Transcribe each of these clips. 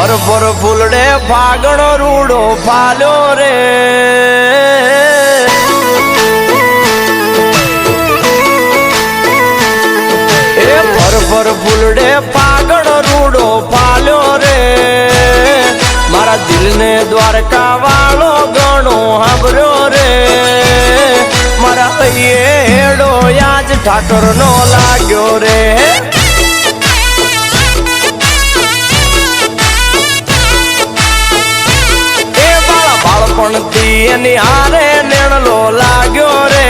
પર ફૂલડે ફાગણો રૂડો ફાલ્યો રે એ પર ફૂલડે ફાગણો રૂડો ફાલ્યો રે મારા દિલને દ્વારકા વાળો ગણો હાંભર્યો રે મારા હેડો યાજ ઠાકર નો લાગ્યો રે બાળપણથી એની હારે નેણલો લાગ્યો રે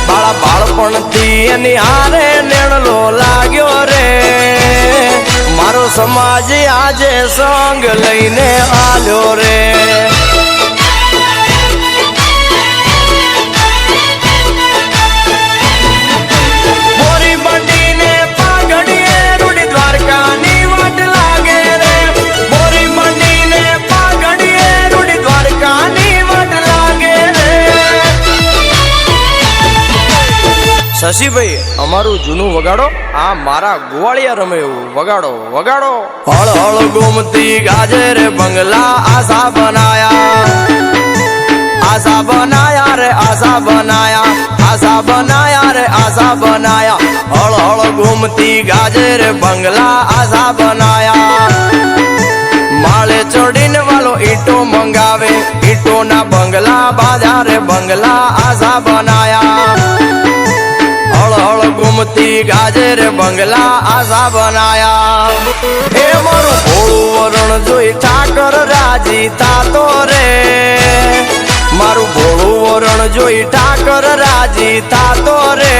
બાળપણથી એની હારે નેણલો લાગ્યો રે મારો સમાજ આજે સંગ લઈને હાલ્યો રે બોરી બંડીને પાઘડીએ રૂડી દ્વારકાની વાટ લાગે રે બોરી બંડીને પાઘડીએ રૂડી દ્વારકાની વાટ લાગે રે શશીભાઈ અમારું જૂનું વગાડો આ મારા ગોવાળિયા રમે એવું વગાડો વગાડો હળ હળ ગોમતી ગાજે રે બંગલા આશા બનાયા રે આશા બનાયા રે આશા બનાયા હળ હળ ગોમતી ગાજે રે બંગલા આશા બનાયા માળે ચડીને વાલો ઈંટો મંગાવે ઈંટો ના બંગલા બાજા રે બંગલા આશા બનાયા હળ હળ ગુમતી ગાજે રે બંગલા આશા બનાયા એ મારું ભોળું વરણ જોઈ ઠાકર રાજી થાતો રે મારું ભોળું વરણ જોઈ ઠાકર રાજી થાતો રે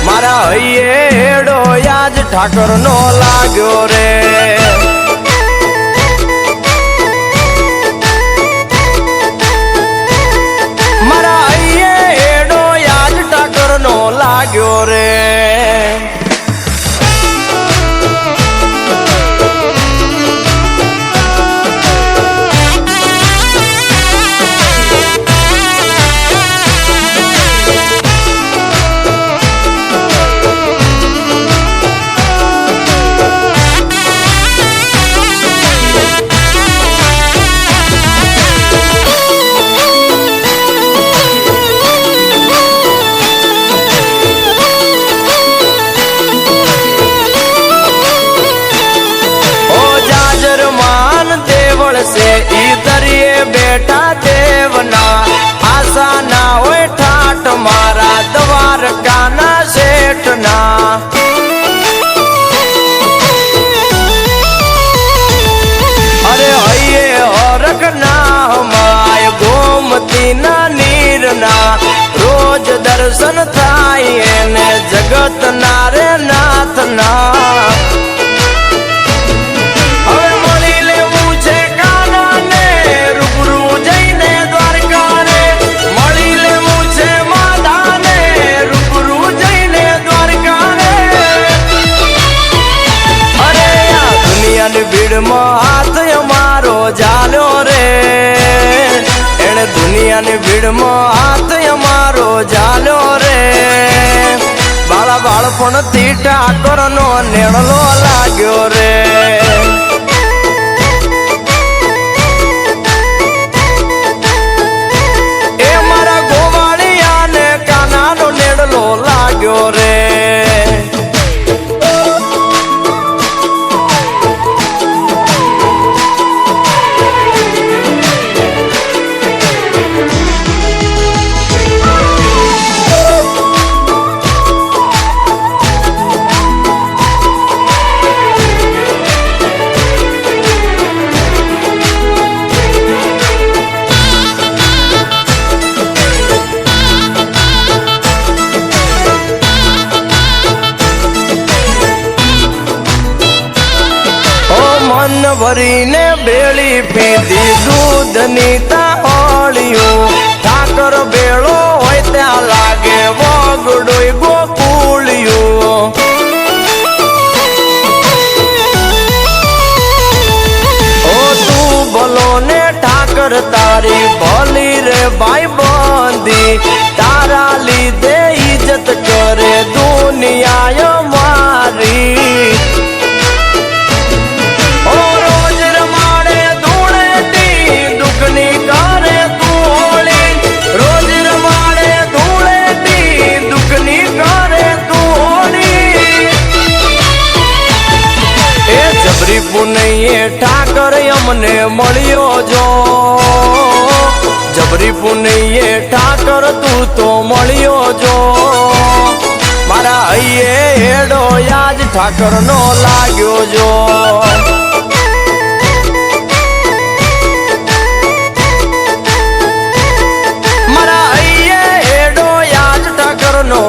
મારા હૈયે હેડો યાજ ઠાકર નો લાગ્યો રે મારા હૈયે હેડો યાજ ઠાકર નો લાગ્યો રે से ई दरिये बेटा देवना आशा ना होए ठाट मारा द्वारका ना सेठना अरे हये हरक ना हमाय गोमती ना नीर ना रोज दर्शन थाय ने जगत नारे नाथ ना ભીડ માં હાથ અમારો જાલ્યો રે એને દુનિયાની ભીડ માં હાથ અમારો જાલ્યો રે બાળપણથી ઠાકર નો નેણલો લાગ્યો રે એ મારા ગોવાળિયા ને કાના નો નેણલો લાગ્યો રે મન ભરીને બેળી પીધી દૂધની તાળીઓ ઠાકર બેળો હોય ત્યાં લાગે વગડોય ગોકુળિયો ઓ તું ભલો ને ઠાકર તારી ભલી રે ભાઈ બંધી તારા લીધે ઇજ્જત કરે દુનિયા મારી અમને મળ્યો જો જબરી પુનીએ ઠાકર તું તો મળ્યો જો મારા હૈયે હેડો યાદ ઠાકર નો લાગ્યો જો મારા હૈયે હેડો યાદ ઠાકર નો